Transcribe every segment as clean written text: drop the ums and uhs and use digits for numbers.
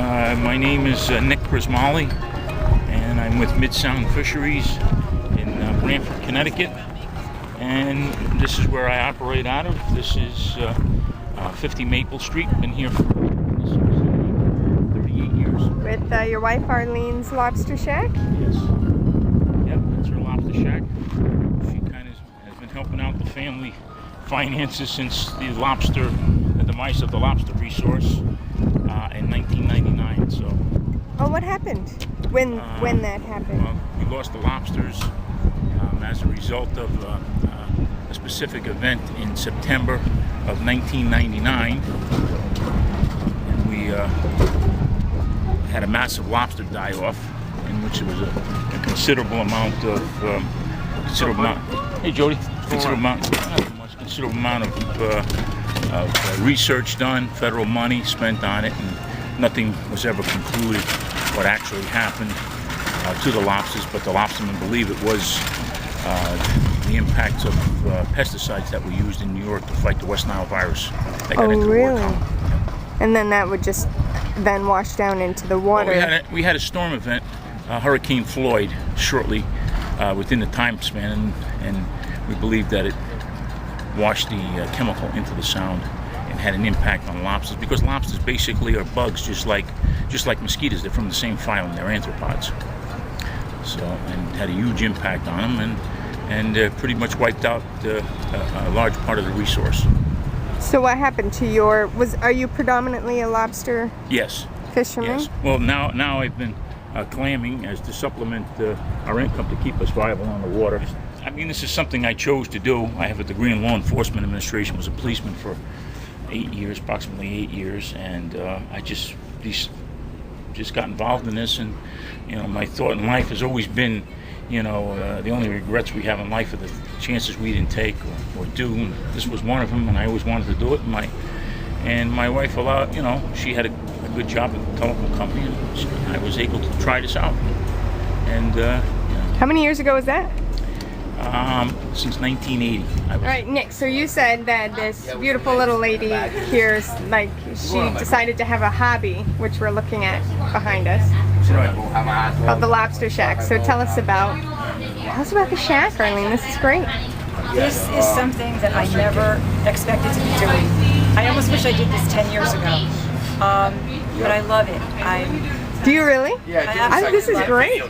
My name is Nick Prismali, and I'm with Mid-Sound Fisheries in Branford, Connecticut. And this is where I operate out of. This is 50 Maple Street. Been here for 38 years. With your wife Arlene's Lobster Shack? Yes. Yep, that's her lobster shack. She kind of has been helping out the family finances since the demise of the lobster resource in 1999. So. Oh, what happened? When that happened? Well, we lost the lobsters as a result of a specific event in September of 1999, and we had a massive lobster die-off, in which there was a considerable amount of Hey, Jody. Considerable amount of research done, federal money spent on it, and nothing was ever concluded what actually happened to the lobsters. But the lobstermen believe it was the impacts of pesticides that were used in New York to fight the West Nile virus. Oh, really? And then that would just then wash down into the water. Well, we had a storm event, Hurricane Floyd, shortly within the time span, and we believe that it washed the chemical into the sound and had an impact on lobsters, because lobsters basically are bugs just like mosquitoes. They're from the same phylum. They're arthropods. So, and had a huge impact on them, and pretty much wiped out a large part of the resource. So what happened to are you predominantly a lobster fisherman? Yes. Well, now I've been clamming as to supplement our income to keep us viable on the water. I mean, this is something I chose to do. I have a degree in law enforcement administration, was a policeman for 8 years, approximately 8 years, and I just got involved in this. And my thought in life has always been, the only regrets we have in life are the chances we didn't take or do. And this was one of them, and I always wanted to do it. And my wife allowed, she had a good job at the telephone company, and I was able to try this out. And how many years ago was that? Since 1980. All right, Nick, so you said that this beautiful little lady here, she decided to have a hobby, which we're looking at behind us, called the Lobster Shack. So tell us about the shack, Arlene. This is great. This is something that I never expected to be doing. I almost wish I did this 10 years ago, but I love it. Do you really? Yeah, I think this is great.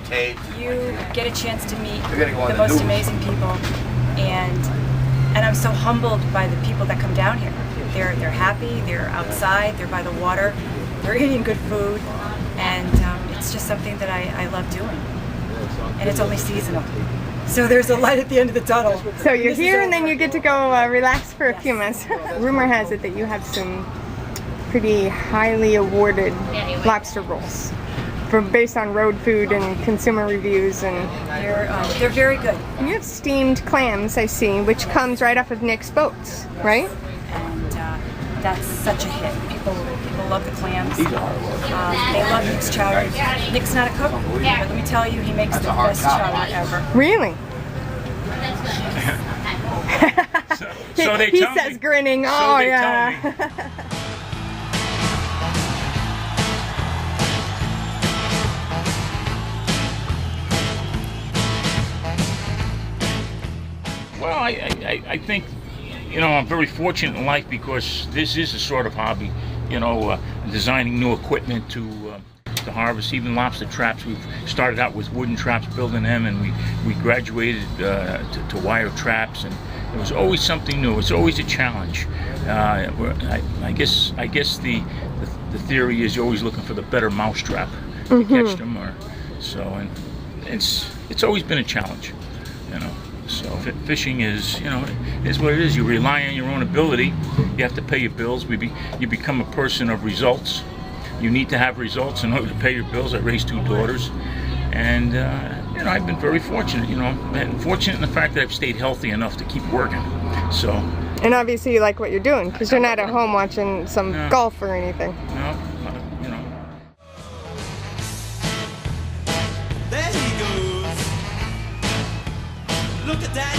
You get a chance to meet the most amazing people, and I'm so humbled by the people that come down here. They're happy, they're outside, they're by the water, they're eating good food, and it's just something that I love doing. And it's only seasonal. So there's a light at the end of the tunnel. So you're here and then you get to go relax for a few minutes. Rumor has it that you have some pretty highly awarded lobster rolls based on road food and consumer reviews, and they're very good. And you have steamed clams, I see, which comes right off of Nick's boats, right? And that's such a hit. People love the clams. They love Nick's chowder. Nick's not a cook, but let me tell you, he makes the best chowder ever. Really? So they he tell says, me. grinning. So oh they yeah. tell me. Well, I think, I'm very fortunate in life because this is a sort of hobby, designing new equipment to harvest, even lobster traps. We've started out with wooden traps, building them, and we graduated to wire traps, and there was always something new. It's always a challenge. I guess the theory is you're always looking for the better mousetrap to catch them, and it's always been a challenge, So fishing is what it is. You rely on your own ability. You have to pay your bills. You become a person of results. You need to have results in order to pay your bills. I raised 2 daughters, and I've been very fortunate. And fortunate in the fact that I've stayed healthy enough to keep working. So. And obviously you like what you're doing, because you're not at home watching some golf or anything. No, There he goes. Look at that.